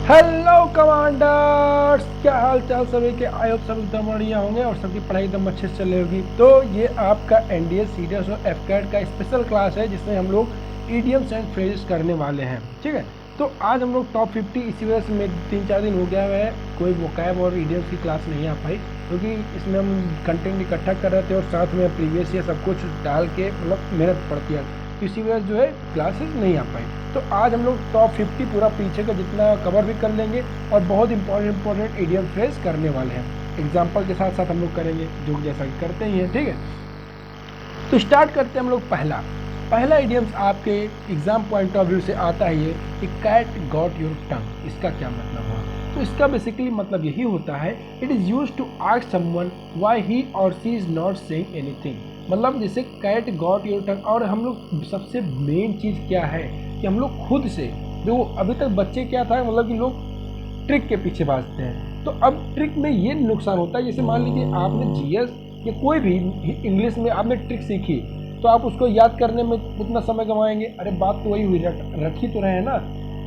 Hello commanders, क्या हाल चाल सभी के। आई होप सब एकदम बढ़िया होंगे और सबकी पढ़ाई एकदम अच्छे से चल रही होगी। तो ये आपका एनडीए सीडीएस और एफकैट का स्पेशल क्लास है जिसमें हम लोग इडियम्स एंड फ्रेजेस करने वाले हैं। ठीक है, तो आज हम लोग टॉप 50, इसी वजह से मैं 3-4 दिन हो गया है कोई वोकैब और इडियम्स की क्लास नहीं आ पाई, क्योंकि इसमें हम कंटेंट इकट्ठा कर रहे थे और साथ में प्रीवियस ईयर सब कुछ डाल के मतलब मेहनत पड़ती है, तो इसी वजह से जो है क्लासेस नहीं आ पाई। तो आज हम लोग टॉप 50 पूरा पीछे का जितना कवर भी कर लेंगे और बहुत इंपॉर्टेंट इडियम फ्रेज करने वाले हैं। एग्जाम्पल के साथ साथ हम लोग करेंगे जो जैसा कि करते ही हैं। ठीक है, तो स्टार्ट करते हैं हम लोग। पहला इडियम्स आपके एग्जाम पॉइंट ऑफ व्यू से आता है ये कि कैट गॉट योर टंग। इसका क्या मतलब हुआ? तो इसका बेसिकली मतलब यही होता है, it is use to ask someone why he और she is not saying anything. मतलब जैसे कैट गॉट योर टंग, और हम लोग सबसे मेन चीज़ क्या है कि हम लोग खुद से, जो अभी तक बच्चे क्या था मतलब कि लोग ट्रिक के पीछे भागते हैं। तो अब ट्रिक में ये नुकसान होता है, जैसे मान लीजिए आपने जीएस या कोई भी इंग्लिश में आपने ट्रिक सीखी, तो आप उसको याद करने में उतना समय गंवाएंगे। अरे बात तो वही हुई, रख ही तो रहे हैं ना।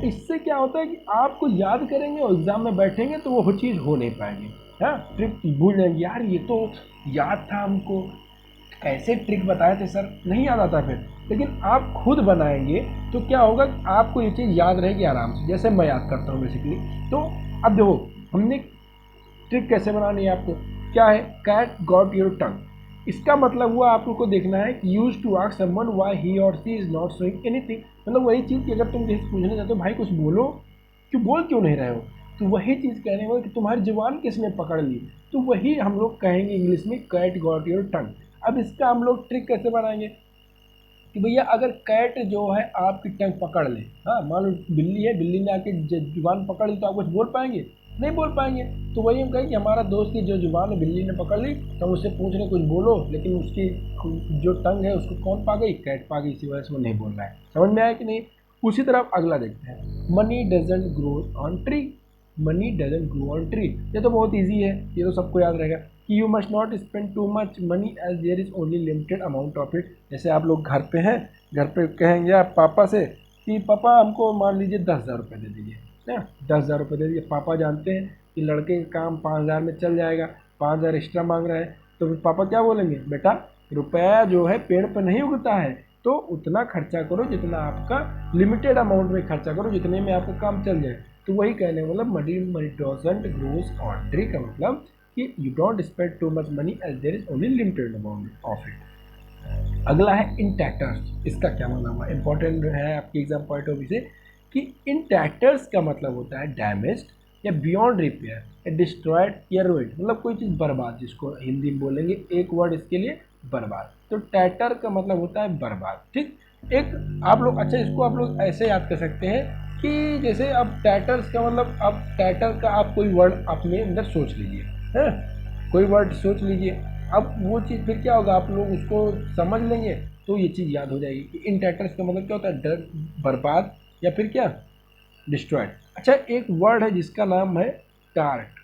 इससे क्या होता है कि आपको याद करेंगे और एग्जाम में बैठेंगे तो वो चीज़ हो नहीं पाएगी। हाँ, ट्रिक भूल जाएंगे, यार ये तो याद था हमको, कैसे ट्रिक बताए थे सर, नहीं याद आता फिर। लेकिन आप खुद बनाएंगे तो क्या होगा, आपको ये चीज़ याद रहेगी आराम से, जैसे मैं याद करता हूँ बेसिकली। तो अब देखो, हमने ट्रिक कैसे बनानी है आपको, क्या है, कैट गॉट योर टंग। इसका मतलब हुआ आपको को देखना है कि use to ask someone why he और she is not showing anything. मतलब वही चीज़ कि अगर तुम किसी पूछना चाहते हो भाई कुछ बोलो, बोल क्यों नहीं रहे हो, तो वही चीज़ कहने वाले कि तुम्हारी जुबान किसने पकड़ ली। तो वही हम लोग कहेंगे इंग्लिश में कैट गॉट योर टंग। अब इसका हम लोग ट्रिक कैसे बनाएंगे कि भैया अगर कैट जो है आपकी टंग पकड़ ले, हाँ मान लो बिल्ली है, बिल्ली ने आके जुबान पकड़ ली, तो आप कुछ बोल पाएंगे? नहीं बोल पाएंगे। तो वही हम कहें कि हमारा दोस्त की जो जुबान है बिल्ली ने पकड़ ली, तो हम उससे पूछ रहे कुछ बोलो, लेकिन उसकी जो टंग है उसको कौन पा गई, कैट पा गई, इसी वजह से वो नहीं बोल रहा है। समझ में आया कि नहीं? उसी तरह अगला देखते हैं, money doesn't grow on tree. Money doesn't grow on tree, ये तो बहुत ईजी है, ये तो सबको याद रहेगा कि you must not spend too much money as there is only limited amount of it. जैसे आप लोग घर पे हैं, घर पे कहेंगे आप पापा से कि पापा हमको मान लीजिए 10,000 रुपये दे दीजिए ना, 10,000 रुपये दे दीजिए। पापा जानते हैं कि लड़के का काम 5,000 में चल जाएगा, 5,000 एक्स्ट्रा मांग रहा है, तो फिर पापा क्या बोलेंगे, बेटा रुपया जो है पेड़ पर नहीं उगता है, तो उतना खर्चा करो जितना आपका लिमिटेड अमाउंट में खर्चा करो, जितने में आपका काम चल जाए। तो वही कहने मतलब money money doesn't grows on tree का मतलब कि you don't spend too much money as there is only limited amount of it. अगला है इन टैक्टर्स। इसका क्या मतलब हुआ, इंपॉर्टेंट है आपके एग्जाम पॉइंट ऑफ व्यू से कि इन टैक्टर्स का मतलब होता है डैमेज्ड या बियॉन्ड रिपेयर या डिस्ट्रॉयड या रुइंड, मतलब कोई चीज़ बर्बाद, जिसको हिंदी में बोलेंगे एक वर्ड इसके लिए, बर्बाद। तो टैटर का मतलब होता है बर्बाद। ठीक, एक आप लोग, अच्छा इसको आप लोग ऐसे याद कर सकते हैं कि जैसे अब टैटर्स का मतलब, अब टैटर का आप कोई वर्ड अपने अंदर सोच लीजिए, है, कोई वर्ड सोच लीजिए। अब वो चीज़ फिर क्या होगा, आप लोग उसको समझ लेंगे तो ये चीज़ याद हो जाएगी कि इन टैटर्स का मतलब क्या होता है, डर, बर्बाद या फिर क्या, डिस्ट्रॉयड। अच्छा एक वर्ड है जिसका नाम है टार्ट।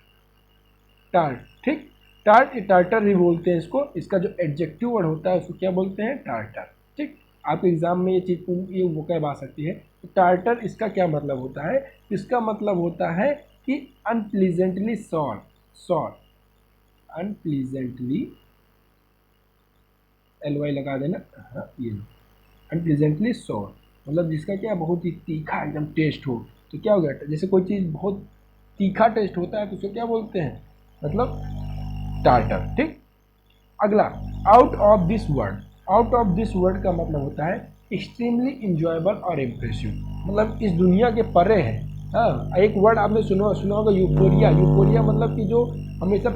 टार्ट, ठीक, टार्ट, टार्टर भी बोलते हैं इसको। इसका जो एडजेक्टिव वर्ड होता है उसको क्या बोलते हैं, टार्टर। ठीक, आपके एग्जाम में ये चीज़ ये वोकैब आ सकती है। तो टार्टर इसका क्या मतलब होता है, इसका मतलब होता है कि अनप्लीजेंटली सॉर, सॉर, अनप्लीजेंटली, एल वाई लगा देना, हाँ ये अनप्लीजेंटली सॉर, मतलब जिसका क्या बहुत ही तीखा एकदम टेस्ट हो। तो क्या हो गया, जैसे कोई चीज़ बहुत तीखा टेस्ट होता है तो उसे क्या बोलते हैं, मतलब टार्टर। ठीक, अगला, out of this world. Out of this world का मतलब होता है एक्सट्रीमली इंजॉयबल और इम्प्रेसिव, मतलब इस दुनिया के परे है। हाँ, एक वर्ड आपने सुना होगा, यूफोरिया। यूफोरिया मतलब कि जो हमेशा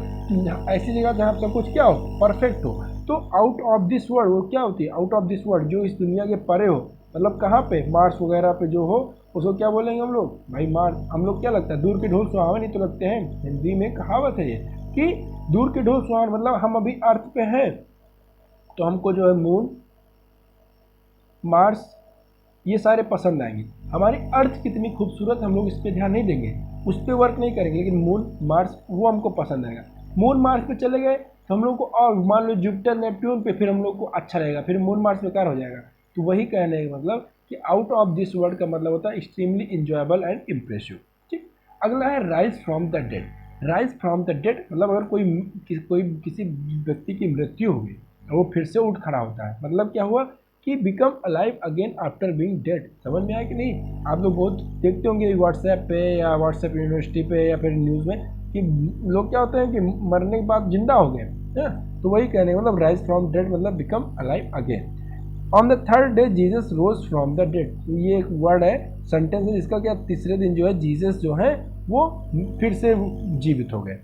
ऐसी जगह जहाँ सब कुछ क्या हो, परफेक्ट हो। तो आउट ऑफ दिस वर्ल्ड वो क्या होती है, आउट ऑफ दिस वर्ल्ड जो इस दुनिया के परे हो, मतलब कहाँ पे, मार्स वगैरह पे जो हो, उसको क्या बोलेंगे हम लोग, भाई मार्स। हम लोग क्या लगता है, दूर के ढोल सुहावन ही तो लगते हैं, हिंदी में कहावत है ये कि दूर के ढोल सुहावन, मतलब हम अभी अर्थ पे हैं तो हमको जो है मून, मार्स, ये सारे पसंद आएंगे। हमारी अर्थ कितनी खूबसूरत, हम लोग इस पर ध्यान नहीं देंगे, उस पर वर्क नहीं करेंगे, लेकिन मून मार्स वो हमको पसंद आएगा। मून मार्स पे चले गए तो हम लोग को, और मान लो जुपिटर नेपट्यून पे, फिर हम लोग को अच्छा रहेगा, फिर मून मार्स बेकार हो जाएगा। तो वही कहने का मतलब कि आउट ऑफ दिस वर्ल्ड का मतलब होता है एक्सट्रीमली इंजॉयबल एंड इम्प्रेसिव। ठीक, अगला है rise from the dead. Rise from the dead मतलब अगर किसी व्यक्ति की मृत्यु हो गई और वो फिर से उठ खड़ा होता है, मतलब क्या हुआ कि become alive again after being dead. समझ में आया कि नहीं? आप लोग बहुत देखते होंगे व्हाट्सएप पे या व्हाट्सएप यूनिवर्सिटी पे या फिर न्यूज़ में कि लोग क्या होते हैं कि मरने के बाद जिंदा हो गए हैं, तो वही कहने का मतलब राइज फ्रॉम डेड मतलब become alive again. On the third day Jesus rose from the dead, तो ये एक वर्ड है, सेंटेंस है जिसका क्या तीसरे दिन जो है जीसस जो है वो फिर से जीवित हो गए।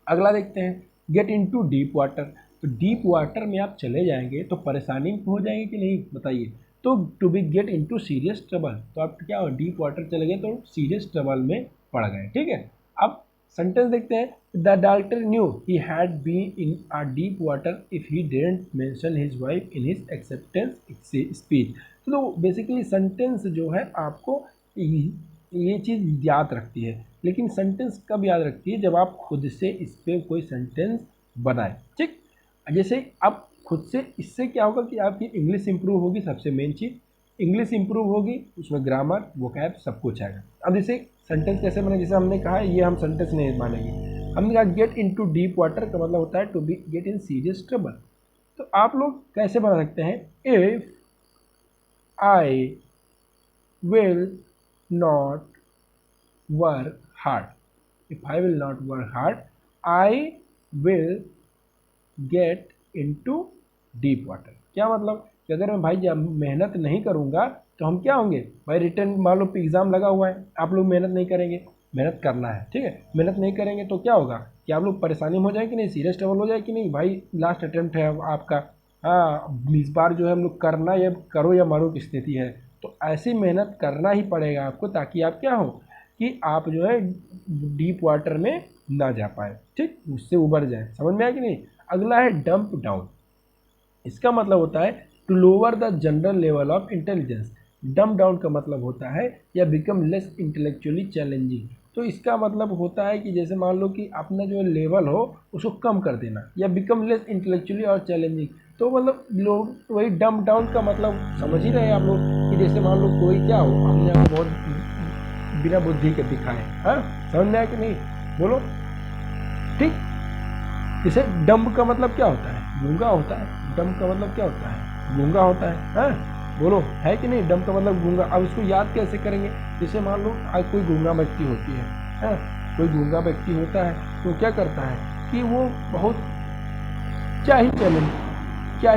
अगला देखते हैं गेट इनटू डीप वाटर। तो डीप वाटर में आप चले जाएंगे तो परेशानी हो जाएगी कि नहीं बताइए? तो to be get into serious trouble, तो आप क्या हो डीप वाटर चले गए तो सीरियस ट्रबल में पड़ गए। ठीक है, अब सेंटेंस देखते हैं। The doctor knew he had been in a deep water if he didn't mention his wife in his acceptance speech. तो बेसिकली सेंटेंस जो है आपको ये चीज़ याद रखती है, लेकिन सेंटेंस कब याद रखती है? जब आप खुद से इस पर कोई सेंटेंस बनाए। ठीक, जैसे आप खुद से, इससे क्या होगा कि आपकी इंग्लिश इंप्रूव होगी, सबसे मेन चीज़ इंग्लिश इंप्रूव होगी, उसमें ग्रामर वोकैब सब कुछ आएगा। अब जैसे सेंटेंस कैसे बने, जैसे हमने कहा ये हम सेंटेंस नहीं मानेंगे, हमने कहा गेट इनटू डीप वाटर का मतलब होता है to be get in serious trouble. तो आप लोग कैसे बना सकते हैं? If I will not work hard, if I will not work hard I will get into deep water. क्या मतलब कि अगर मैं भाई जब मेहनत नहीं करूँगा तो हम क्या होंगे भाई? रिटर्न मान लो एग्ज़ाम लगा हुआ है, आप लोग मेहनत नहीं करेंगे, मेहनत करना है, ठीक है, मेहनत नहीं करेंगे तो क्या होगा कि आप लोग परेशानी में हो जाए कि नहीं, सीरियस ट्रबल हो जाए कि नहीं? भाई लास्ट अटेम्प्ट है आपका, हाँ इस बार जो है हम लोग करना या करो या मरो की स्थिति है, तो ऐसी मेहनत करना ही पड़ेगा आपको ताकि आप क्या हो कि आप जो है डीप वाटर में ना जा पाए, ठीक, उससे उबर जाए। समझ में आया कि नहीं? अगला है डंप डाउन। इसका मतलब होता है to lower the general level of intelligence. Dump down का मतलब होता है या बिकम लेस इंटेलेक्चुअली चैलेंजिंग। तो इसका मतलब होता है कि जैसे मान लो कि अपना जो लेवल हो उसको कम कर देना, या बिकम लेस इंटेलेक्चुअली और चैलेंजिंग। तो मतलब लोग वही डंप डाउन का मतलब समझ ही रहे हैं आप लोग कि जैसे मान लो कोई क्या हो अपने आप को बहुत बिना बुद्धि के दिखाए, हाँ समझ में आया कि नहीं? बोलो ठीक। जैसे डम्ब का मतलब क्या होता है? गूंगा होता है। डम्ब का मतलब क्या होता है? गूंगा होता है। हाँ बोलो है कि नहीं? डम्ब का मतलब गूंगा। अब इसको याद कैसे करेंगे? जैसे मान लो आज कोई गूंगा व्यक्ति होती है, हाँ कोई गूंगा व्यक्ति होता है तो क्या करता है कि वो बहुत क्या ही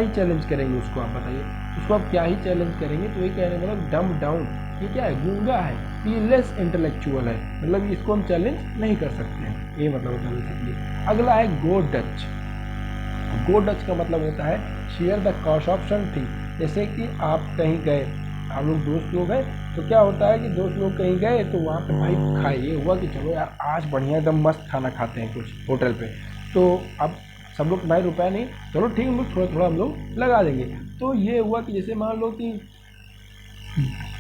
चैलेंज करेंगे उसको, आप बताइए उसको आप क्या ही चैलेंज करेंगे? तो ये कहने मतलब डम्ब डाउन, ये क्या है? गूंगा है, ये लेस इंटेलेक्चुअल है, मतलब इसको हम चैलेंज नहीं कर सकते हैं, ये मतलब होता है बेसिकली। अगला है गो डच। गो डच का मतलब होता है share the cost of something. जैसे कि आप कहीं गए, आप लोग दोस्त लोग हैं, तो क्या होता है कि दोस्त लोग कहीं गए तो वहाँ पे भाई खाए, ये हुआ कि चलो यार आज बढ़िया एकदम मस्त खाना खाते हैं कुछ होटल पे, तो अब सब लोग भाई रुपया नहीं, चलो ठीक हम लोग थोड़ा थोड़ा हम लोग लगा देंगे। तो ये हुआ कि जैसे मान लो कि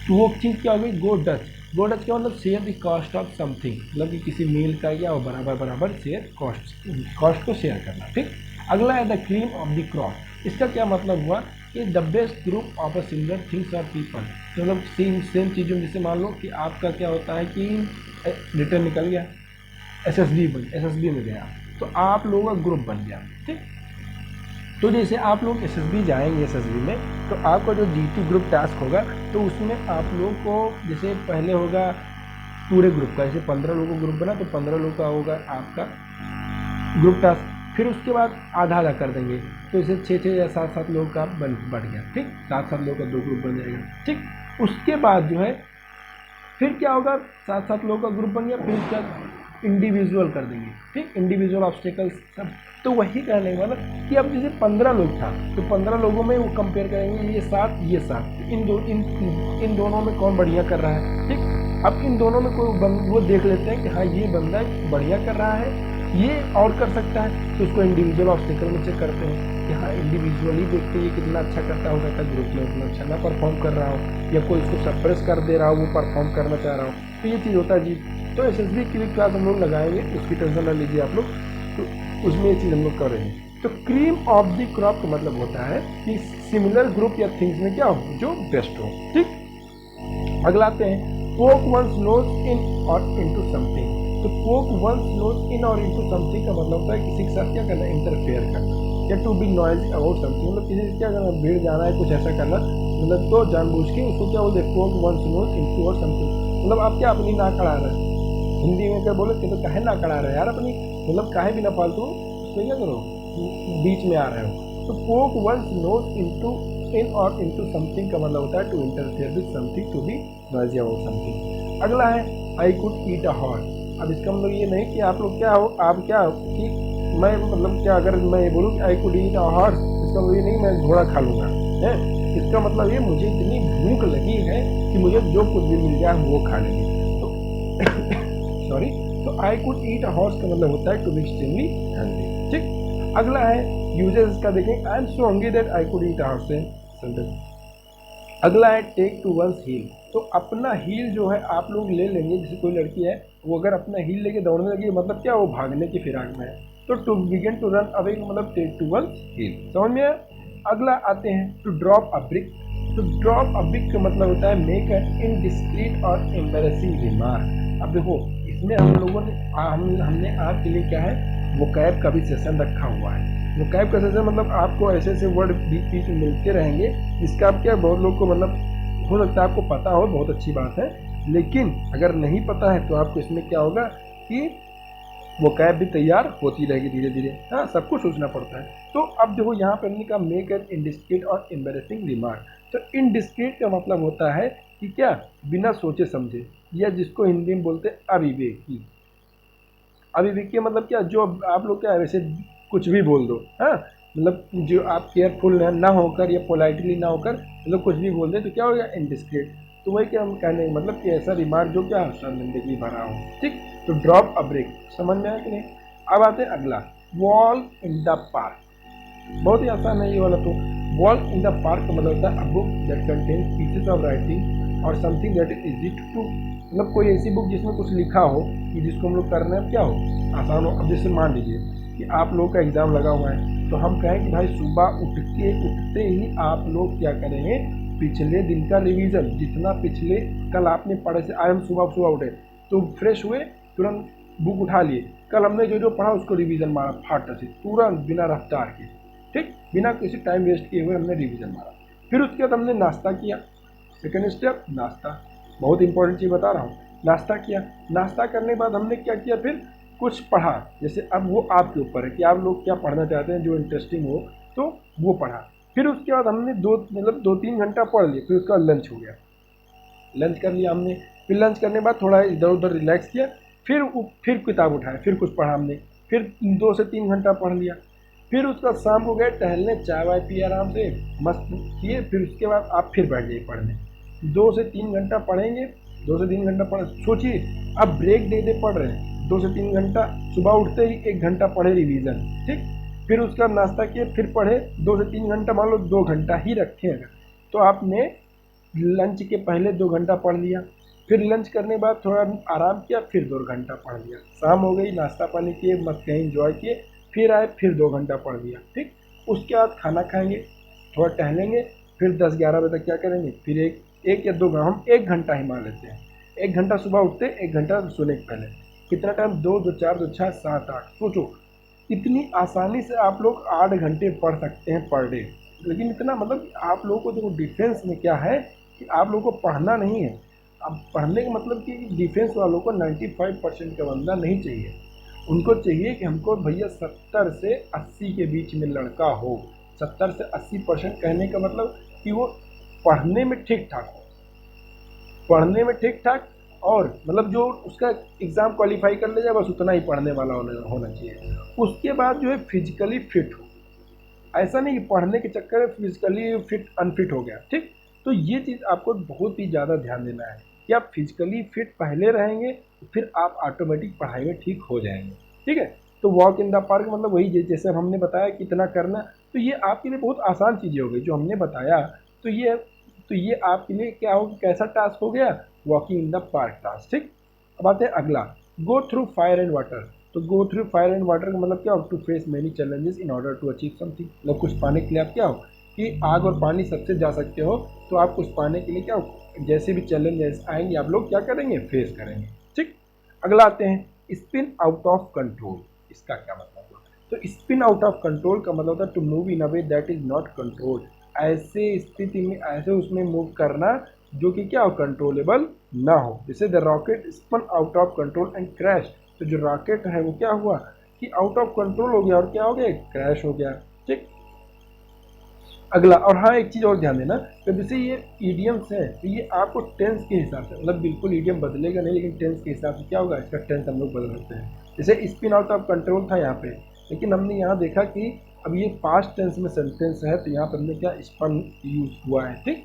तो वो चीज़ क्या हो गई? गो डच। गो डच का मतलब share the cost of something, मतलब कि किसी मील का या बराबर शेयर कॉस्ट को शेयर करना, ठीक। अगला है the cream of the crop. इसका क्या मतलब हुआ कि the best group of a similar things और पीपल। तो मतलब सेम चीज़ों, जैसे मान लो कि आपका क्या होता है कि रिटर्न निकल गया, एसएसबी में गया, तो आप लोगों का ग्रुप बन गया, ठीक। तो जैसे आप लोग एसएसबी जाएंगे, एसएसबी में तो आपका जो जीटी ग्रुप टास्क होगा तो उसमें आप लोग को जैसे पहले होगा पूरे ग्रुप का, जैसे 15 लोगों का ग्रुप बना तो 15 लोग का होगा आपका ग्रुप टास्क, फिर उसके बाद आधा आधा कर देंगे, तो जैसे 6 या 7 लोग का बढ़ गया, ठीक, 7 लोग का 2 ग्रुप बन जाएगा, ठीक। उसके बाद जो है फिर क्या होगा, 7 लोग का ग्रुप बन गया, फिर उसका इंडिविजुअल कर देंगे, ठीक, इंडिविजुअल ऑब्स्टेकल्स सब। तो वही कहने का मतलब कि अब जैसे 15 लोग था तो 15 लोगों में वो कंपेयर करेंगे, ये 7 इन दोनों में कौन बढ़िया कर रहा है, ठीक। अब इन दोनों में कोई वो देख लेते हैं कि हाँ ये बंदा बढ़िया कर रहा है, ये और कर सकता है, तो उसको इंडिविजुअल ऑब्स्टेकल में चेक करते हैं कि हाँ इंडिविजुअली देखते ये कितना अच्छा करता होगा, था ग्रुप में उतना अच्छा ना परफॉर्म कर रहा हो, या कोई इसको सप्रेस कर दे रहा हो, वो परफॉर्म करना चाह रहा हो, तो ये चीज़ होता है जी। तो एसएसबी की क्लास हम लोग लगाएंगे, उसकी टेंशन ना लीजिए आप लोग, तो उसमें ये चीज़ हम लोग कर रहे हैं। तो क्रीम ऑफ द क्रॉप का मतलब होता है कि सिमिलर ग्रुप या थिंग्स में क्या हो जो बेस्ट हो, ठीक। अगला आते हैं पोक वंस नोज इन और इनटू समथिंग। तो पोक वंस नोज इन और इनटू समथिंग का मतलब होता है किसी के साथ क्या करना, इंटरफेयर करना, या to be noisy about something, मतलब किसी से क्या करना, भीड़ जाना है, कुछ ऐसा करना, मतलब तो जानबूझ के उसको क्या बोलते हैं, पोक वंस नोज इनटू और समथिंग। मतलब आप क्या अपनी नाक अड़ा रहे हैं, हिंदी में क्या बोले कि तो काहे नाक अड़ा रहे हैं यार अपनी, मतलब काहे भी ना फालतू उसमें क्या करो, बीच में आ रहे हो। तो पोक वंस नोज इनटू इन और इनटू समथिंग का मतलब होता है to interfere with something, to be noisy about something. अगला है I could eat a horse. अब इसका मतलब ये नहीं कि आप लोग क्या हो, आप क्या हो कि मैं मतलब क्या, अगर मैं ये बोलूँ कि I could eat a horse, इसका मतलब ये नहीं मैं घोड़ा खा लूँगा है। इसका मतलब ये मुझे इतनी भूख लगी है कि मुझे जो कुछ भी मिल जाए वो खा लेंगे। तो सॉरी, तो I could eat a horse का मतलब होता है टू बी एक्सट्रीमली हंग्री। ठीक, अगला है यूजेस इसका देखें, I am so hungry that I could eat a horse sentence. अगला है टेक टू वंस हील। तो अपना हील जो है आप लोग ले लेंगे, जैसे कोई लड़की है वो अगर अपना हील लेके दौड़ने लगी, मतलब क्या वो भागने की फिराक में है, तो to begin to run away मतलब टेक टू वंस हील, समझ में आया। अगला आते हैं टू ड्रॉप अ ब्रिक। तो ड्रॉप अ ब्रिक का मतलब होता है मेक एन इनडिस्क्रीट और एम्बैरेसिंग रिमार्क। अब देखो इसमें हम लोगों ने हमने आपके लिए क्या है, वोकैब का भी सेशन रखा हुआ है। वोकैब का सेशन मतलब आपको ऐसे ऐसे वर्ड बीच बीच में मिलते रहेंगे जिसका आप क्या, बहुत लोग को मतलब हो सकता है आपको पता हो, बहुत अच्छी बात है, लेकिन अगर नहीं पता है तो आपको इसमें क्या होगा कि वोकैब भी तैयार होती रहेगी धीरे धीरे। हाँ, सब कुछ सोचना पड़ता है। तो अब देखो यहाँ पर हमने कहा मेक एन इनडिस्क्रीट और एम्बैरेसिंग रिमार्क। तो इनडिस्क्रीट का मतलब होता है कि क्या, बिना सोचे समझे, या जिसको हिंदी में बोलते हैं अविवेकी। अविवेकी मतलब क्या, जो आप लोग क्या वैसे कुछ भी बोल दो, हाँ, मतलब जो आप केयरफुल ना होकर या पोलाइटली ना होकर मतलब कुछ भी बोल दे तो क्या हो गया, इनडिस्क्रीट। तो वही क्या हम कहने मतलब कि ऐसा रिमार्क जो क्या शर्मिंदगी भरा हो। ठीक, तो ड्रॉप अ ब्रेक, समझ में आया कि नहीं। अब आते हैं अगला, वॉल इन द पार्क। बहुत ही आसान है ये वाला। तो वॉल इन द पार्क का मतलब होता है a book that contains pieces of writing और something that is easy to, मतलब कोई ऐसी बुक जिसमें कुछ लिखा हो कि जिसको हम लोग करना है क्या हो, आसान हो। अब जैसे मान लीजिए कि आप लोग का एग्ज़ाम लगा हुआ है, तो हम कहें कि भाई सुबह उठते ही आप लोग क्या करेंगे, पिछले दिन का रिवीजन, जितना पिछले कल आपने पढ़े से, आज हम सुबह उठे तो फ्रेश हुए, तुरंत बुक उठा लिए, कल हमने जो जो पढ़ा उसको रिवीजन मारा फाट से, तुरंत बिना रफ्तार के, ठीक, बिना किसी टाइम वेस्ट किए हुए हमने रिवीजन मारा। फिर उसके बाद हमने नाश्ता किया, सेकेंड स्टेप नाश्ता, बहुत इंपॉर्टेंट चीज़ बता रहा हूँ। नाश्ता किया, नाश्ता करने के बाद हमने क्या किया, फिर कुछ पढ़ा। जैसे अब वो आपके ऊपर है कि आप लोग क्या पढ़ना चाहते हैं, जो इंटरेस्टिंग हो तो वो पढ़ा। फिर उसके बाद हमने दो तीन घंटा पढ़ लिया, फिर उसका लंच हो गया, लंच कर लिया हमने। फिर लंच करने के बाद थोड़ा इधर उधर रिलैक्स किया, फिर किताब उठाया, फिर कुछ पढ़ा हमने, फिर 2 से 3 घंटा पढ़ लिया। फिर उसका शाम को गए टहलने, चाय वाय पिए आराम से, मस्त किए, फिर उसके बाद आप फिर बैठ जाइए पढ़ने। 2 से 3 घंटा पढ़ेंगे, 2 से 3 घंटा पढ़, सोचिए अब ब्रेक दे दे पढ़ रहे हैं, 2 से 3 घंटा, सुबह उठते ही 1 घंटा पढ़े रिवीजन, ठीक, फिर उसका नाश्ता किए, फिर पढ़े 2 से 3 घंटा, मान लो 2 घंटा ही रखें अगर, तो आपने लंच के पहले 2 घंटा पढ़ लिया, फिर लंच करने के बाद थोड़ा आराम किया, फिर 2 घंटा पढ़ लिया, शाम हो गई, नाश्ता पानी किए, मस्त कहीं इंजॉय किए, फिर आए, फिर 2 घंटा पढ़ लिया, ठीक। उसके बाद खाना खाएंगे, थोड़ा टहलेंगे, फिर 10-11 बजे तक क्या करेंगे, फिर एक या 2 घंटा, हम 1 घंटा ही मान लेते हैं, 1 घंटा सुबह उठते, 1 घंटा सोने के पहले, कितना टाइम, 2, 2, 4, 2, 6, 7, 8, सोचो इतनी आसानी से आप लोग 8 घंटे पढ़ सकते हैं पर डे। लेकिन इतना मतलब आप लोगों को देखो डिफेंस में क्या है कि आप लोगों को पढ़ना नहीं है। अब पढ़ने का मतलब कि डिफेंस वालों को 95% का बंदा नहीं चाहिए, उनको चाहिए कि हमको भैया 70 से 80 के बीच में लड़का हो। 70 से 80% कहने का मतलब कि वो पढ़ने में ठीक ठाक हो, पढ़ने में ठीक ठाक, और मतलब जो उसका एग्ज़ाम क्वालिफाई कर ले जाए बस उतना ही पढ़ने वाला होना चाहिए। उसके बाद जो है फिजिकली फिट हो, ऐसा नहीं कि पढ़ने के चक्कर में फिजिकली फिट अनफिट हो गया, ठीक। तो ये चीज़ आपको बहुत ही ज़्यादा ध्यान देना है कि आप फिजिकली फिट पहले रहेंगे, फिर आप ऑटोमेटिक पढ़ाई में ठीक हो जाएंगे, ठीक है। तो वॉक इन द पार्क मतलब वही जैसे हमने बताया कितना करना, तो ये आपके लिए बहुत आसान चीज़ें हो गई जो हमने बताया। तो ये आपके लिए क्या हो, कैसा टास्क हो गया, walking in the park task, ठीक। अब आते हैं अगला, go through fire and water. तो go through fire and water का मतलब क्या हो, to face many challenges in order to achieve something, मतलब कुछ पाने के लिए आप क्या हो कि आग और पानी सबसे जा सकते हो, तो आप कुछ पाने के लिए क्या हो, जैसे भी चैलेंजेस आएंगे आप लोग क्या करेंगे, फेस करेंगे। ठीक, अगला आते हैं स्पिन आउट ऑफ कंट्रोल। इसका क्या मतलब है? तो स्पिन आउट ऑफ कंट्रोल का मतलब होता है to move in a way that is not control. ऐसे स्थिति में ऐसे उसमें मूव करना जो कि क्या हो, कंट्रोलेबल ना हो। जैसे the rocket spun out of control and crash. तो जो रॉकेट है वो क्या हुआ कि आउट ऑफ कंट्रोल हो गया और क्या हो गया, क्रैश हो गया। ठीक, अगला, और हाँ एक चीज़ और ध्यान देना, तो जैसे ये ईडियम्स हैं तो ये आपको टेंस के हिसाब से, मतलब बिल्कुल ईडियम बदलेगा नहीं लेकिन टेंस के हिसाब से क्या होगा, इसका टेंस हम लोग बदल सकते हैं। जैसे स्पिन आउट ऑफ कंट्रोल था यहाँ पे, लेकिन हमने यहाँ देखा कि अब ये पास्ट टेंस में सेंटेंस है तो यहाँ पर हमने क्या, स्पन यूज हुआ है। ठीक,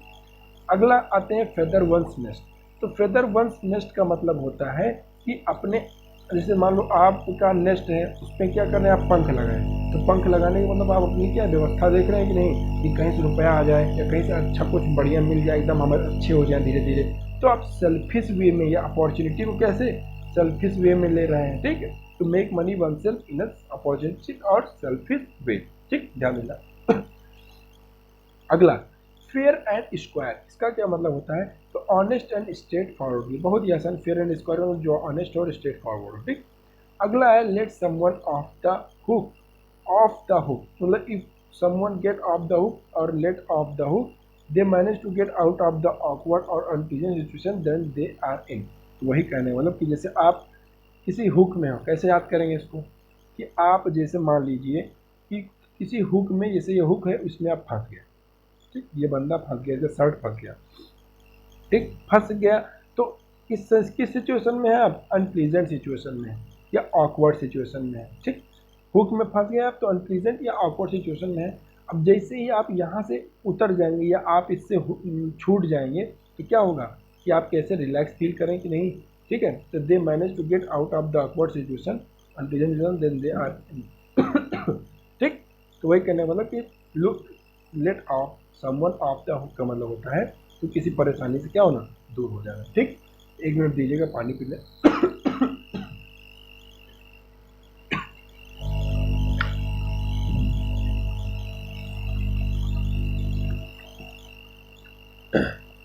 अगला आते हैं फेदर वंस नेस्ट। तो फेदर वंस नेस्ट का मतलब होता है कि अपने, जैसे मान लो आपका नेस्ट है उस पर क्या कर रहे हैं आप, पंख लगाएं। तो पंख लगाने के मतलब आप अपनी क्या व्यवस्था देख रहे हैं कि नहीं, कि कहीं से रुपया आ जाए या कहीं से अच्छा कुछ बढ़िया मिल जाए, एकदम हमारे अच्छे हो जाए धीरे धीरे। तो आप सेल्फिश वे में या अपॉर्चुनिटी को कैसे सेल्फिश वे में ले रहे हैं। ठीक है, to make money oneself in opportunity और सेल्फिश वे। ठीक, ध्यान देना। अगला फेयर एंड स्क्वायर, इसका क्या मतलब होता है, तो ऑनेस्ट एंड स्ट्रेट फॉरवर्ड। बहुत ही आसान, फेयर एंड स्क्वायर जो ऑनेस्ट और स्ट्रेट फॉरवर्ड। ठीक, अगला है let someone off the hook. Off the hook मतलब if someone get off the hook और let off the hook they manage to get out of the awkward और unpleasant situation then they are in. वही कहने मतलब कि जैसे आप किसी हुक में हो, कैसे याद करेंगे इसको, कि आप जैसे मान लीजिए कि किसी हुक में, जैसे ये हुक है उसमें आप फंस गए। ठीक, ये बंदा फंस गया, इसका शर्ट फंस गया। ठीक, फंस गया तो किस सिचुएशन में है आप, अनप्लीजेंट सिचुएशन में या ऑकवर्ड सिचुएशन में है। ठीक, हुक में फंस गया आप तो अनप्लीजेंट या ऑकवर्ड सिचुएशन में है। अब जैसे ही आप यहाँ से उतर जाएंगे या आप इससे छूट जाएंगे तो क्या होगा कि आप कैसे रिलैक्स फील करें कि नहीं। ठीक है, तो they manage to get out of the awkward situation unpleasant situation then they are. ठीक, तो वही कहने वाला कि look let off someone off the hook का मतलब होता है तो किसी परेशानी से क्या होना, दूर हो जाना। ठीक, एक मिनट दीजिएगा, पानी पी ले।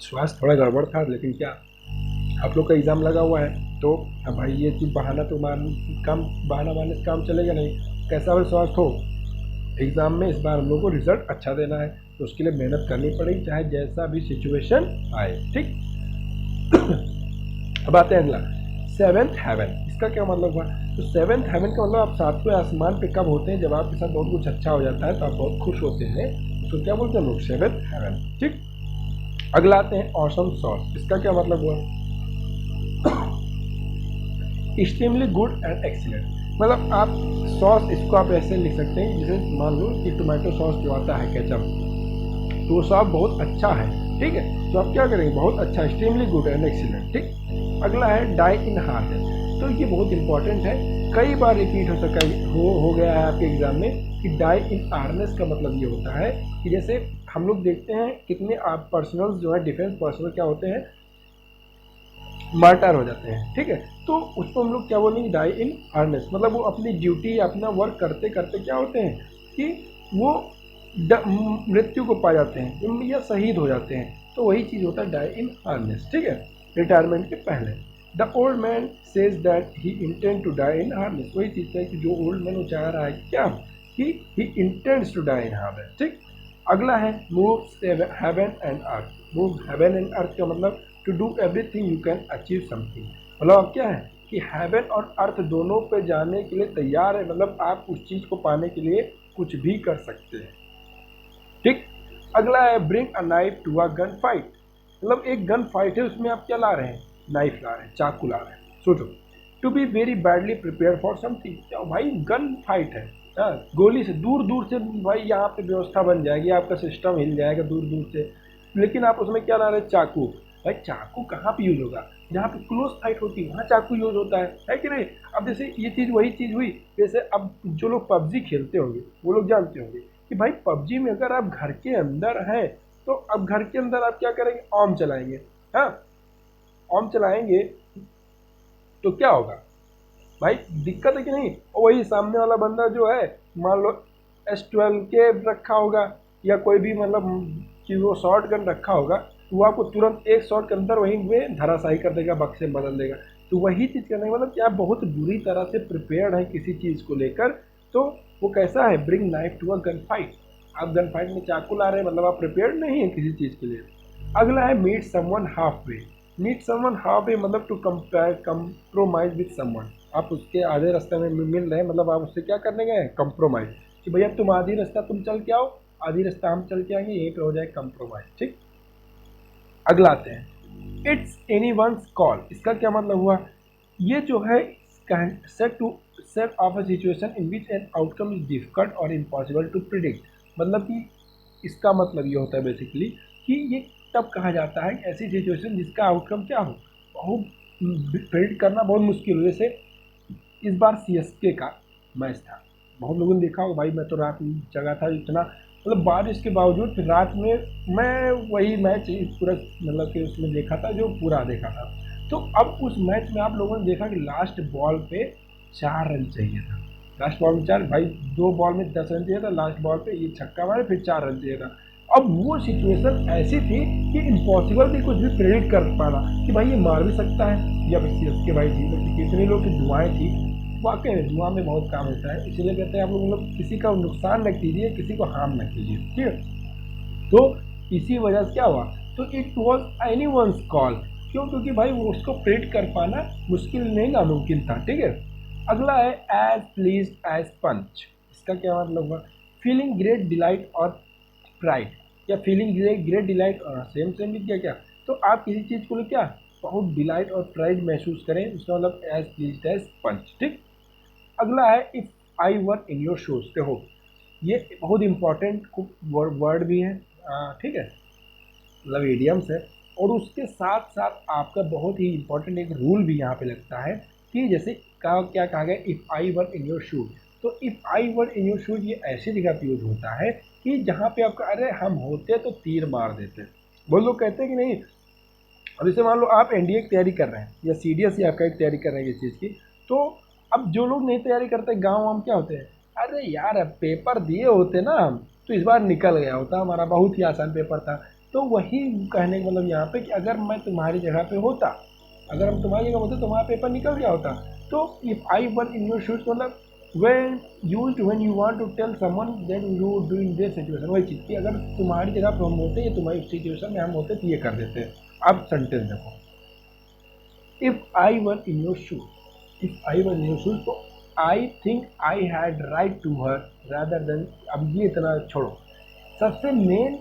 स्वास्थ्य थोड़ा गड़बड़ था लेकिन क्या, आप लोग का एग्ज़ाम लगा हुआ है तो अब भाई ये चीज़ बहाना तो काम, बहाना मारने से काम चलेगा नहीं। कैसा भी स्वास्थ्य हो, एग्ज़ाम में इस बार हम लोग को रिजल्ट अच्छा देना है तो उसके लिए मेहनत करनी पड़ेगी चाहे जैसा भी सिचुएशन आए। ठीक, अब आते हैं अगला, सेवेंथ हेवन। इसका क्या मतलब हुआ, तो सेवेंथ हेवन का मतलब आप सातवें आसमान पे कब होते हैं, जब आपके साथ बहुत कुछ अच्छा हो जाता है तो आप बहुत खुश होते हैं, तो क्या बोलते हैं लोग, सेवेंथ हेवन। ठीक, अगला आते हैं ऑसम सॉस। इसका क्या मतलब हुआ, एक्सट्रीमली गुड एंड एक्सीलेंट। मतलब आप सॉस, इसको आप ऐसे लिख सकते हैं जैसे मान लो कि टोमेटो सॉस जो आता है केचप, तो वो सॉस बहुत अच्छा है। ठीक है, तो आप क्या करेंगे, बहुत अच्छा, एक्सट्रीमली गुड एंड एक्सीलेंट। ठीक, अगला है डाई इन हार्नेस। तो ये बहुत इंपॉर्टेंट है, कई बार रिपीट हो सका हो गया है आपके एग्जाम में कि डाई इन हार्नेस का मतलब ये होता है कि जैसे हम लोग देखते हैं कितने आप पर्सनल जो है डिफेंस पर्सनल क्या होते हैं, मार्टार हो जाते हैं। ठीक है, तो उसको हम लोग क्या बोलेंगे, डाई इन हार्नेस। मतलब वो अपनी ड्यूटी अपना वर्क करते करते क्या होते हैं कि वो मृत्यु को पा जाते हैं या शहीद हो जाते हैं, तो वही चीज़ होता है डाई इन हार्नेस। ठीक है, रिटायरमेंट के पहले। The old man says that he intend to die in harness. वही चीज़ है कि जो ओल्ड मैन वो चाह रहा है क्या, कि he intends to die in harness. ठीक, अगला है move heaven and earth. Move heaven and earth का मतलब to do everything you can achieve something. मतलब अब क्या है कि हेवन और अर्थ दोनों पे जाने के लिए तैयार है, मतलब आप उस चीज़ को पाने के लिए कुछ भी कर सकते हैं। ठीक, अगला है bring a knife to a gun fight. मतलब एक गन फाइट है उसमें आप क्या ला रहे हैं, नाइफ ला रहे हैं, चाकू ला रहे हैं। सोचो, to be very badly prepare for something. क्या भाई गन फाइट है, गोली से दूर दूर से भाई यहाँ पे व्यवस्था बन जाएगी, आपका सिस्टम हिल जाएगा दूर दूर से, लेकिन आप उसमें क्या ला रहे हैं, चाकू। भाई चाकू कहाँ पे यूज होगा, जहाँ पे क्लोज फाइट होती है वहाँ चाकू यूज होता है कि नहीं। अब जैसे ये चीज़ वही चीज़ हुई, जैसे अब जो लोग पबजी खेलते होंगे वो लोग जानते होंगे कि भाई पबजी में अगर आप घर के अंदर हैं तो अब घर के अंदर आप क्या करेंगे, ऑम चलाएंगे। हाँ, ऑम चलाएंगे तो क्या होगा भाई, दिक्कत है कि नहीं। और वही सामने वाला बंदा जो है मान लो S12 के रखा होगा या कोई भी मतलब कि वो शॉर्ट गन रखा होगा, तो वो आपको तुरंत एक शॉट के अंदर वहीं में धराशायी कर देगा, बक्से में बदल देगा। तो वही चीज़ करने का मतलब कि आप बहुत बुरी तरह से प्रिपेयर्ड हैं किसी चीज़ को लेकर। तो वो कैसा है, bring knife to a gun fight. आप गन फाइट में चाकू ला रहे हैं, मतलब आप प्रिपेयर्ड नहीं है किसी चीज़ के लिए। अगला है meet someone half way. Meet someone half way मतलब टू कंप्रोमाइज विद समवन। आप उसके आधे रास्ते में मिल रहे हैं, मतलब आप उससे क्या करने गए हैं, कंप्रोमाइज, कि भैया तुम आधी रास्ता तुम चल के आओ, आधी रास्ता हम चल के आएंगे, यहीं पे हो जाए कंप्रोमाइज। ठीक, अगला आते हैं इट्स एनी वंस कॉल। इसका क्या मतलब हुआ, ये जो है set to set off a situation in which an outcome is difficult और इम्पॉसिबल टू प्रिडिक्ट। मतलब कि इसका मतलब ये होता है बेसिकली कि ये तब कहा जाता है ऐसी सिचुएशन जिसका आउटकम क्या हो, बहुत प्रिडिक्ट करना बहुत मुश्किल हो। जैसे इस बार सीएसके का मैच था, बहुत लोगों ने देखा होगा, भाई मैं तो रात में जगा था, इतना मतलब बारिश के बावजूद फिर रात में मैं वही मैच पूरा मतलब कि उसमें देखा था, जो पूरा देखा था। तो अब उस मैच में आप लोगों ने देखा कि लास्ट बॉल पे 4 रन चाहिए था। लास्ट बॉल में 4, भाई 2 बॉल में 10 रन चाहिए था, लास्ट बॉल पे ये छक्का मारे फिर 4 रन चाहिए था। अब वो सिचुएशन ऐसी थी कि इम्पॉसिबल थी कुछ भी प्रेडिक्ट कर पाना कि भाई ये मार भी सकता है या फिर सीएसके भाई जीत सकती। कितने लोग की दुआएं थी, वाकई में दुआ में बहुत काम होता है, इसीलिए कहते हैं आप लोग मतलब किसी का नुकसान न कीजिए, किसी को हार्म न कीजिए। ठीक है, तो इसी वजह से क्या हुआ, तो it was anyone's call. क्यों, क्योंकि भाई वो उसको प्रेडिक्ट कर पाना मुश्किल नहीं, नामुमकिन था। ठीक है, अगला है एज प्लीज एज पंच। इसका क्या मतलब हुआ, फीलिंग ग्रेट डिलाइट और प्राइड, या feeling great delight, same same भी क्या क्या। तो आप किसी चीज़ को लेकर क्या बहुत डिलाइट और प्राइड महसूस करें, उसका मतलब एज प्लीज एज पंच। ठीक, अगला है if I were in your shoes. देखो ये बहुत इंपॉर्टेंट वर्ड भी है, ठीक है, मतलब एडियम्स है। और उसके साथ साथ आपका बहुत ही इंपॉर्टेंट एक रूल भी यहाँ पे लगता है कि जैसे क्या कहा गया, if I were in your shoes. तो if I were in your shoes ये ऐसी जगह पे यूज होता है कि जहाँ पे आपका अरे हम होते तो तीर मार देते। बहुत लोग कहते हैं कि नहीं, अब जैसे मान लो आप एनडीए की तैयारी कर रहे हैं या सीडीएस या आपका तैयारी कर रहे हैं किसी चीज़ की, तो अब जो लोग नहीं तैयारी करते गाँव हम क्या होते हैं, अरे यार अब पेपर दिए होते ना हम तो इस बार निकल गया होता, हमारा बहुत ही आसान पेपर था। तो वही कहने का मतलब यहाँ पे कि अगर मैं तुम्हारी जगह पे होता, अगर हम तुम्हारी जगह होते तो तुम्हारा पेपर निकल गया होता। तो if I were in your shoes मतलब when used when you want to tell someone that you do in their situation। वही चीज़ कि अगर तुम्हारी जगह पर हम होते या तुम्हारी सिचुएशन में हम होते तो ये कर देते। अब सेंटेंस देखो, if I were in your shoes, if I were in your shoes, तो I think I had right to her rather than. अब ये इतना छोड़ो, सबसे मेन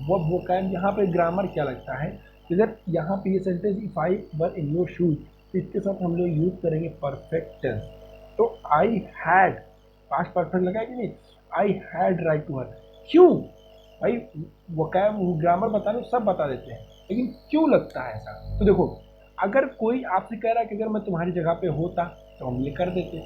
वो कैन यहाँ पे ग्रामर क्या लगता है, इधर यहाँ पे ये sentence if I were in your shoes, इसके साथ हम लोग यूज करेंगे परफेक्ट टेंस। तो आई हैड पास्ट परफेक्ट लगा है कि नहीं, I had right to her. क्यों भाई, वो क्या ग्रामर बताने सब बता देते हैं, लेकिन क्यों लगता है ऐसा, तो देखो अगर कोई आपसे कह रहा है कि अगर मैं तुम्हारी जगह पे होता तो हम ये कर देते,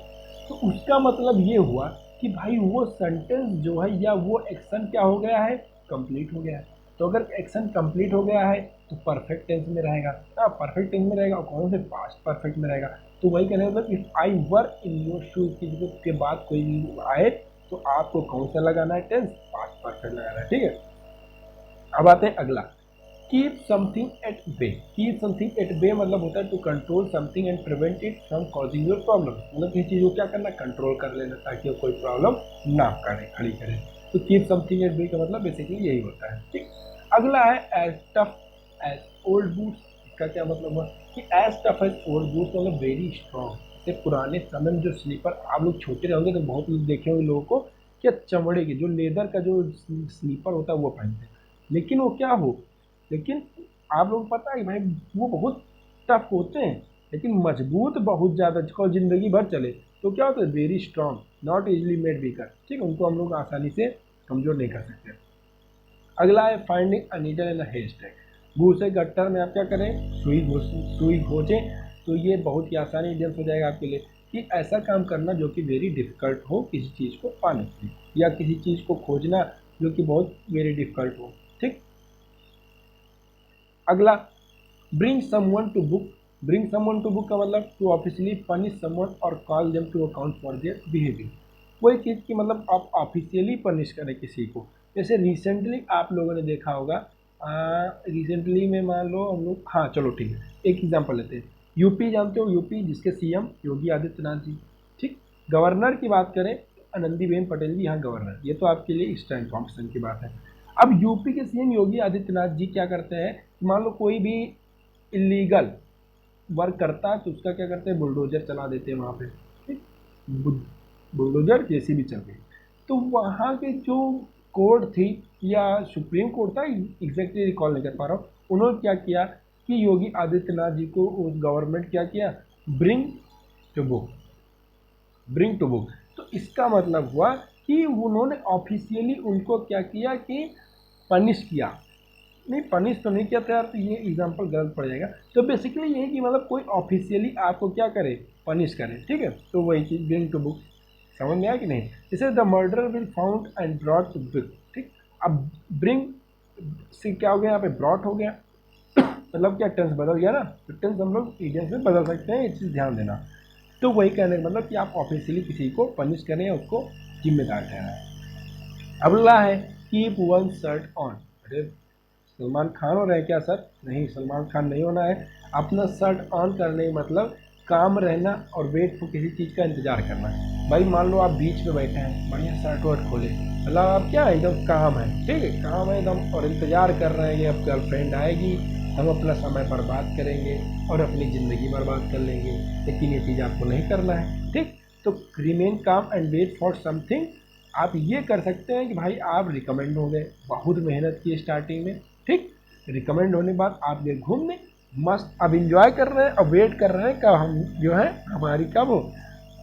तो उसका मतलब ये हुआ कि भाई वो सेंटेंस जो है या वो एक्शन क्या हो गया है, कंप्लीट हो गया है। तो अगर एक्शन कंप्लीट हो गया है तो परफेक्ट टेंस में रहेगा, परफेक्ट टेंस में रहेगा, और कौन से पास्ट परफेक्ट में रहेगा। तो वही कहने मतलब if I were in your shoes के बाद कोई भी आए तो आपको कौन सा लगाना है, टेंस, पास्ट परफेक्ट लगाना है। ठीक है, अब आते हैं अगला, keep something at bay. Keep something at bay मतलब होता है to control something and prevent it from causing your problem. मतलब किसी चीज़ को क्या करना, कंट्रोल कर लेना ताकि वो कोई प्रॉब्लम ना करे, खड़ी करे। तो कीप समथिंग एट बे का मतलब बेसिकली यही होता है। ठीक, अगला है as tough as old boots. इसका क्या मतलब हुआ कि as tough as old boots मतलब वेरी स्ट्रॉन्ग। जैसे पुराने समय में जो स्लीपर, आप लोग छोटे रहेंगे तो बहुत लोग देखे होंगे लोगों को कि चमड़े के जो लेदर का जो स्लीपर होता है वो पहनते हैं, लेकिन वो क्या हो, लेकिन आप लोग पता है भाई वो बहुत टफ होते हैं लेकिन मजबूत बहुत ज़्यादा, जिसको ज़िंदगी भर चले। तो क्या होता है, very strong, not easily made weaker. ठीक है, उनको हम लोग आसानी से कमज़ोर नहीं कर सकते। अगला है finding a needle in a hairstyle. भूसे गट्टर में आप क्या करें, सुई खोजें। तो ये बहुत ही आसानी इडियम्स हो जाएगा आपके लिए कि ऐसा काम करना जो कि वेरी डिफ़िकल्ट हो किसी चीज़ को पाने के लिए, या किसी चीज़ को खोजना जो कि बहुत वेरी डिफ़िकल्ट हो। ठीक, अगला bring someone to book. Bring someone to book का मतलब टू ऑफिशियली पनिश समवन और call them to account for their behaviour. वही चीज़ की मतलब आप ऑफिशियली पनिश करें किसी को। जैसे रिसेंटली आप लोगों ने देखा होगा रिसेंटली में मान लो हम लोग, हाँ चलो ठीक है, एक एग्जांपल लेते हैं। यूपी जानते हो, यूपी जिसके सीएम योगी आदित्यनाथ जी, ठीक। गवर्नर की बात करें आनंदीबेन पटेल जी यहाँ गवर्नर, ये तो आपके लिए एक्स्ट्रा इन्फॉर्मेशन की बात है। अब यूपी के सीएम योगी आदित्यनाथ जी क्या करते हैं, मान लो कोई भी इलीगल वर्क करता है तो उसका क्या करते हैं, बुलडोजर चला देते हैं वहाँ पे, ठीक। बुलडोजर जेसीबी चल गई। तो वहाँ के जो कोर्ट थी या सुप्रीम कोर्ट था, एग्जैक्टली रिकॉल नहीं कर पा रहा हूँ, उन्होंने क्या किया कि योगी आदित्यनाथ जी को उस गवर्नमेंट क्या किया, bring to book, bring to book. तो इसका मतलब हुआ कि उन्होंने ऑफिशियली उनको क्या किया कि पनिश किया, नहीं पनिश तो नहीं किया था यार, तो ये एग्जांपल गलत पड़ जाएगा। तो बेसिकली ये कि मतलब कोई ऑफिशियली आपको क्या करे, पनिश करे, ठीक है। तो वही चीज़ ब्रिंग टू बुक, समझ में आया कि नहीं। जैसे the murder will found and brought to book, ठीक। अब ब्रिंग से क्या हो गया, यहाँ पे ब्रॉट हो गया, मतलब क्या टेंस बदल गया ना, तो टेंस हम लोग इडियम्स में बदल सकते हैं, ये चीज़ ध्यान देना। तो वही कहने का मतलब कि आप ऑफिशियली किसी को पनिश करें या उसको जिम्मेदार ठहराएं। अगला है कीप वन शर्ट ऑन। अरे सलमान खान हो रहे हैं क्या सर, नहीं सलमान खान नहीं होना है। अपना शर्ट ऑन करने का मतलब काम रहना और वेट फॉर किसी चीज़ का इंतजार करना। भाई मान लो आप बीच में बैठे हैं, बढ़िया शर्ट वर्ट खोले, मतलब आप क्या एकदम काम है, ठीक है, काम है एकदम, और इंतजार कर रहे हैं कि अब गर्लफ्रेंड आएगी, हम अपना समय बर्बाद करेंगे और अपनी ज़िंदगी बर्बाद कर लेंगे, लेकिन ये चीज़ आपको नहीं करना है, ठीक। तो रिमेन काम एंड वेट फॉर समथिंग, आप ये कर सकते हैं कि भाई आप रिकमेंड हो गए, बहुत मेहनत की स्टार्टिंग में, ठीक। रिकमेंड होने के बाद आप गए घूमने, मस्त अब इंजॉय कर रहे हैं, अब वेट कर रहे हैं कब हम जो है हमारी कब हो,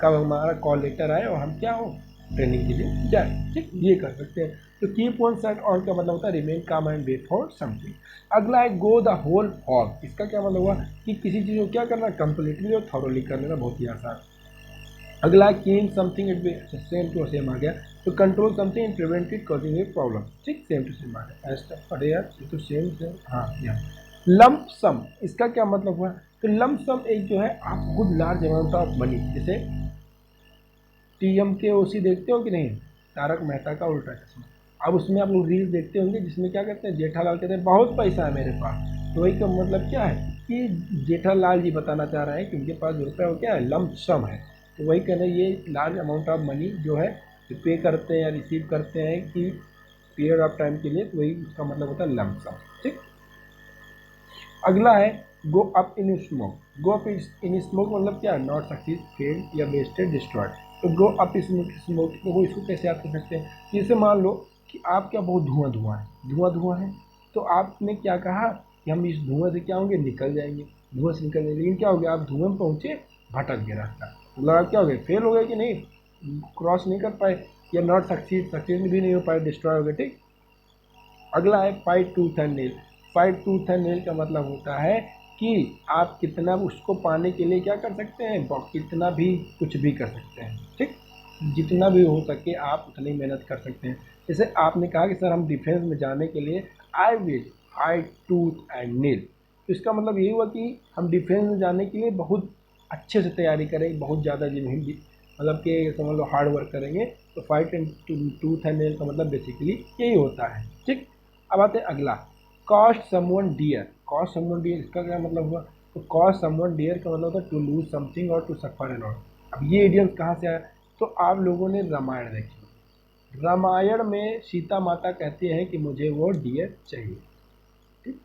कब हमारा कॉल लेटर आए और हम क्या हो ट्रेनिंग के लिए जाए, ठीक। ये कर सकते हैं। तो कीप वन साइड ऑन का मतलब होता है रिमेन काम एंड वेट फॉर समथिंग। अगला है गो द होल हॉग, इसका क्या मतलब हुआ कि किसी चीज़ को क्या करना, कंप्लीटली और थॉरोली कर लेना, बहुत ही आसान। अगला clean something it be, same to same आ गया। तो control something and prevent it causing a problem, ठीक, सेम टू सेम आ गया। ऐसा अरे यार ये तो सेम सेम, हाँ यहाँ लंप सम, इसका क्या मतलब हुआ, तो लंप सम एक जो है आप good large amount of money, जैसे TMKOC देखते हो कि नहीं, तारक मेहता का उल्टा चश्मा। अब उसमें आप लोग रील्स देखते होंगे जिसमें क्या कहते हैं, जेठालाल कहते हैं बहुत पैसा है मेरे पास, तो वही का मतलब क्या है कि जेठालाल जी बताना चाह रहे हैं कि उनके पास जो रुपये वो क्या है, लंप सम है। तो वही कहना ये लार्ज अमाउंट ऑफ मनी जो है पे करते हैं या रिसीव करते हैं कि पीरियड ऑफ टाइम के लिए, तो वही उसका मतलब होता है लंप सम, ठीक। अगला है go up in smoke, go up in smoke मतलब क्या, नॉट सक्सीड फेल या वेस्टेड डिस्ट्रॉयड। तो गो अप स्मोक तो वो इसको कैसे याद कर सकते हैं, जैसे मान लो कि आप क्या बहुत धुआं धुआं है, धुआं धुआं है, तो आपने क्या कहा कि हम इस धुआं से क्या होंगे, निकल जाएंगे, धुआं से निकल जाएंगे, लेकिन क्या हो गया आप धुआं में पहुँचे, भटक गए रास्ता, मतलब आप क्या हो गए, फेल हो गए कि नहीं, क्रॉस नहीं कर पाए, या नॉट सक्सीड भी नहीं हो पाए, डिस्ट्रॉय हो गए, ठीक। अगला है fight tooth and nail, fight tooth and nail का मतलब होता है कि आप कितना उसको पाने के लिए क्या कर सकते हैं, कितना भी कुछ भी कर सकते हैं, ठीक। जितना भी हो सके आप उतनी मेहनत कर सकते हैं। जैसे आपने कहा कि सर हम डिफेंस में जाने के लिए I will fight tooth and nail, तो इसका मतलब यही हुआ कि हम डिफेंस में जाने के लिए बहुत अच्छे से तैयारी करेंगे, बहुत ज़्यादा जिन मतलब कि समझ लो हार्ड वर्क करेंगे। तो fight and tooth and nail का मतलब बेसिकली यही होता है, ठीक। अब आते हैं अगला, cost someone dear, cost someone dear इसका क्या मतलब हुआ, तो कॉस्ट समवन डियर का मतलब होता है टू लूज समथिंग और टू सफर एन ऑल। अब ये इडियम्स कहाँ से आया, तो आप लोगों ने रामायण देखी, रामायण में सीता माता कहती हैं कि मुझे वो डियर चाहिए, ठीक,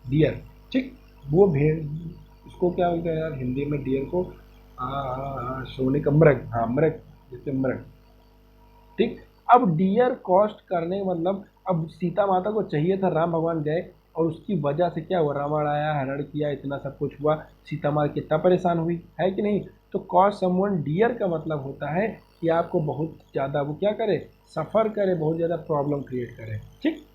डियर, ठीक। वो भेड़, उसको क्या बोलते हैं यार हिंदी में डियर को, सोने का मृग, हाँ मृग, जैसे मृग, ठीक। अब डियर कॉस्ट करने मतलब अब सीता माता को चाहिए था, राम भगवान गए और उसकी वजह से क्या हुआ, रावण आया, हरण किया, इतना सब कुछ हुआ, सीता माता कितना परेशान हुई है कि नहीं। तो कॉस्ट समवन डियर का मतलब होता है कि आपको बहुत ज़्यादा वो क्या करे, सफ़र करे, बहुत ज़्यादा प्रॉब्लम क्रिएट करे, ठीक।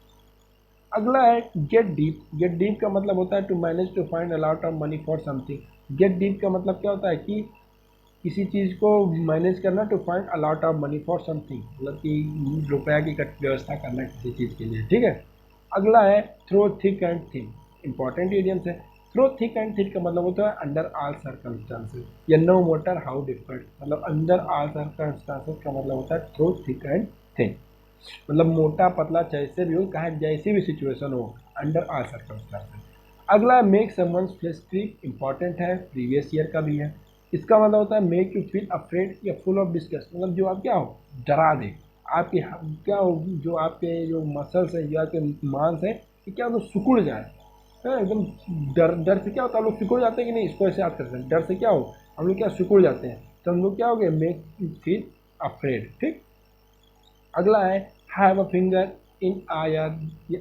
अगला है गेट डीप, गेट डीप का मतलब होता है to manage to find a lot of money for something. Get deep का मतलब क्या होता है कि किसी चीज़ को मैनेज करना, to find a lot of money for something, मतलब कि रुपया की व्यवस्था करना किसी चीज़ के लिए, ठीक है। अगला है through thick and thin, important idioms है। थ्रो थिक एंड थिन का मतलब होता है अंडर ऑल सर्कमस्टांसेस या नो मैटर हाउ डिफिकल्ट, मतलब अंडर ऑल सर्कमस्टांसेस का मतलब होता है थ्रो थिक एंड थिन। मतलब मोटा पतला जैसे भी हो, चाहे जैसी भी सिचुएशन हो, अंडर ऑल सर्कमस्टांसेस। अगला make someone's face trip, important है, प्रीवियस ईयर का भी है। इसका मतलब होता है मेक यू फील अफ्रेड या फुल ऑफ डिस्गस्ट, मतलब जो आप क्या हो, डरा दे। आपके क्या हो, जो आपके जो मसल्स हैं, जो आपके मांस हैं, ये क्या हो, तो सिकुड़ जाए। है एकदम। डर डर से क्या होता है, हम लोग सिकुड़ जाते हैं कि नहीं, इसको ऐसे याद करते हैं, डर से क्या हो, हम लोग क्या सिकुड़ जाते हैं, तो हम लोग क्या हो गए, मेक यू फील अफ्रेड। ठीक। अगला है हैव अ फिंगर इन आ या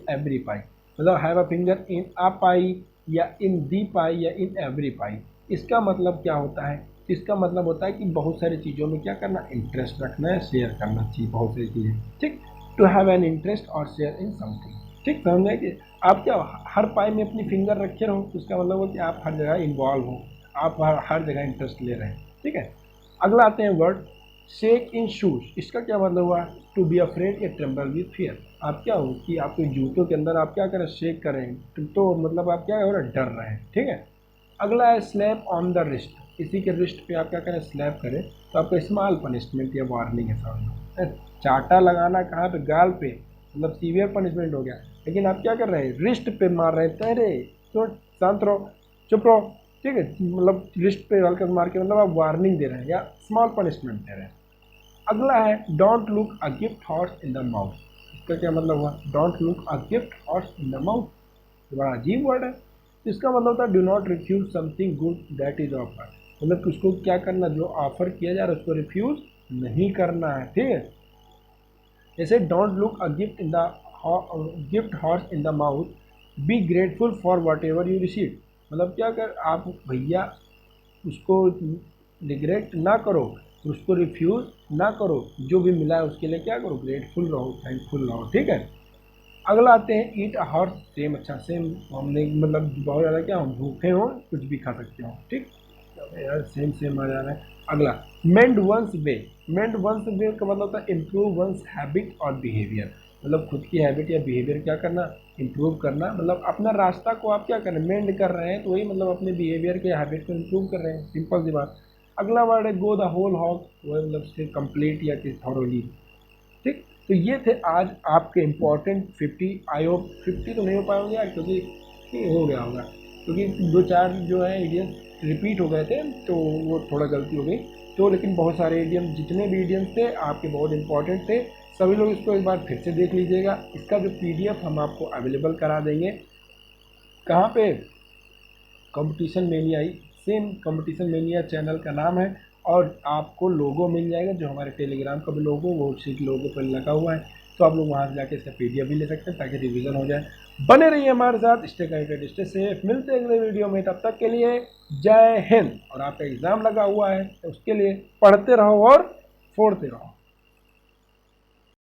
एवरी पाई, मतलब हैव अ फिंगर इन आ पाई या इन दी पाई या इन एवरी पाई। इसका मतलब क्या होता है, इसका मतलब होता है कि बहुत सारी चीज़ों में क्या करना, इंटरेस्ट रखना है, शेयर करना चाहिए बहुत सारी चीज़ें। ठीक। टू हैव एन इंटरेस्ट और शेयर इन समथिंग। ठीक, समझ गए कि आप क्या हर पाई में अपनी फिंगर रखे रहो, तो उसका मतलब हो कि आप हर जगह इन्वॉल्व हो, आप हर जगह इंटरेस्ट ले रहे हैं। ठीक है। अगला आते हैं वर्ड शेक इन शूज। इसका क्या मतलब हुआ, टू बी अफ्रेड या ट्रेम्बल विथ फियर। आप क्या हो कि आपके जूतों के अंदर आप क्या करें, शेक करें, तो मतलब आप क्या हो रहे, डर रहे हैं। ठीक है। अगला है स्लैप ऑन द रिस्ट। किसी के रिस्ट पे आप क्या करें, स्लैप करें, तो आपका स्मॉल पनिशमेंट या वार्निंग है सामने। चाटा लगाना कहाँ पे, गाल पे, मतलब सीवियर पनिशमेंट हो गया। लेकिन आप क्या कर रहे हैं, रिस्ट पे मार रहे हैं, तेरे तो शांत रहो, चुप रहो। ठीक है, मतलब रिस्ट पे हल्का मार के मतलब आप वार्निंग दे रहे हैं या स्मॉल पनिशमेंट दे रहे हैं। अगला है don't look a gift horse in the mouth. इसका क्या मतलब हुआ, don't look a gift horse in the mouth, तो बड़ा अजीब वर्ड है। इसका मतलब होता है do not refuse something good that is offer, मतलब उसको क्या करना, जो ऑफर किया जा रहा है उसको रिफ्यूज नहीं करना है। ठीक है। जैसे don't look a gift in the gift horse in the mouth, be grateful for what ever you receive, मतलब क्या कर आप भैया उसको रिग्रेट ना करो, उसको रिफ्यूज ना करो, जो भी मिला है उसके लिए क्या करो, ग्रेटफुल रहो, थैंकफुल रहो। ठीक है। अगला आते हैं ईट अ हॉर्स, सेम। अच्छा सेम, हमने मतलब बहुत ज़्यादा क्या हो, भूखे हो कुछ भी खा सकते हो। ठीक। यार सेम सेम आ जा रहा है। अगला मेंड वंस वे। मेंड वंस वे का मतलब होता है इम्प्रूव वंस हैबिट और बिहेवियर, मतलब खुद की हैबिट या बिहेवियर क्या करना, इम्प्रूव करना, मतलब अपना रास्ता को आप क्या कर रहे हैं, मेंड कर रहे हैं, तो वही मतलब अपने बिहेवियर के हैबिट को इम्प्रूव कर रहे हैं, सिंपल सी बात। अगला वर्ड है गो द होल हॉग, वो मतलब से कंप्लीट या कि थॉरोली। ठीक। तो ये थे आज आपके इम्पोर्टेंट 50। आई होप 50 तो नहीं हो पाएंगे यार, क्योंकि नहीं हो गया होगा, क्योंकि दो चार जो है इडियम्स रिपीट हो गए थे, तो वो थोड़ा गलती हो गई। तो लेकिन बहुत सारे इडियम, जितने भी इडियम्स थे आपके बहुत इंपॉर्टेंट थे, सभी लोग इसको एक बार फिर से देख लीजिएगा। इसका जो पीडीएफ हम आपको अवेलेबल करा देंगे, कहाँ पे, कंपटीशन मेनिया ही, सेम कंपटीशन मेनिया चैनल का नाम है। और आपको लोगो मिल जाएगा, जो हमारे टेलीग्राम का भी लोगो, वो उसी लोगो पर लगा हुआ है, तो आप लोग वहाँ से जाके इसका पीडीएफ भी ले सकते हैं ताकि रिवीजन हो जाए। बने रहिए हमारे साथ, स्टे कनेक्टेड, स्टे सेफ, मिलते हैं अगले वीडियो में, तब तक के लिए जय हिंद। और आपका एग्ज़ाम लगा हुआ है तो उसके लिए पढ़ते रहो और फोड़ते रहो।